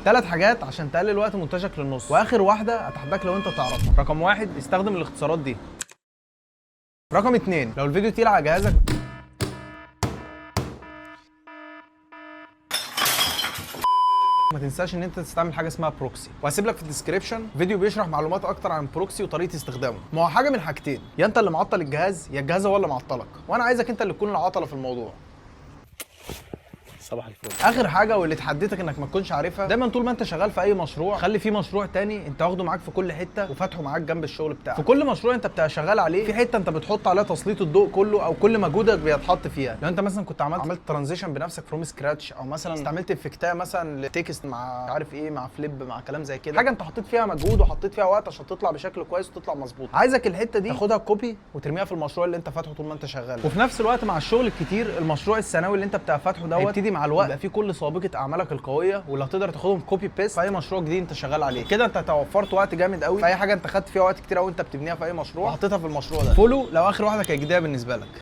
3 حاجات عشان تقلل وقت مونتاجك للنص، واخر واحده اتحداك لو انت تعرفها. رقم 1 استخدم الاختصارات دي. رقم 2 لو الفيديو تقيل على جهازك ما تنساش ان انت تستعمل حاجه اسمها بروكسي، وهسيب لك في الديسكربشن فيديو بيشرح معلومات اكتر عن البروكسي وطريقه استخدامه. ما هو حاجه من حاجتين، يا انت اللي معطل الجهاز يا الجهاز هو اللي معطلك، وانا عايزك انت اللي تكون العطله في الموضوع. صباح الفل. اخر حاجه واللي اتحديتك انك ما تكونش عارفها، دايما طول ما انت شغال في اي مشروع خلي فيه مشروع تاني انت واخده معاك في كل حته وفاتحه معاك جنب الشغل بتاعك. في كل مشروع انت بتبقى شغال عليه في حته انت بتحط عليها تسليط الضوء كله او كل مجهودك بيتحط فيها. لو انت مثلا كنت عملت ترانزيشن بنفسك فروم سكراتش، او مثلا استعملت افكتايه مثلا لتكست مع عارف ايه مع فليب مع كلام زي كده، حاجه انت حطيت فيها مجهود وحطيت فيها وقت عشان تطلع بشكل كويس وتطلع مظبوط، عايزك الحته دي تاخدها كوبي وترميها في المشروع اللي انت فاتحه طول ما انت شغال. وفي نفس الوقت مع الشغل الكتير المشروع السنوي اللي انت بتبقى فاتحه دوت هيبتدي مع الوقت يبقى فيه كل سابقه اعمالك القويه واللي هتقدر تاخدهم كوبي بيست في اي مشروع جديد انت شغال عليه. كده انت توفرت وقت جامد قوي في اي حاجه انت خدت فيها وقت كتير قوي انت بتبنيها في اي مشروع وحطيتها في المشروع ده. فولو لو اخر واحده كانت جديده بالنسبه لك.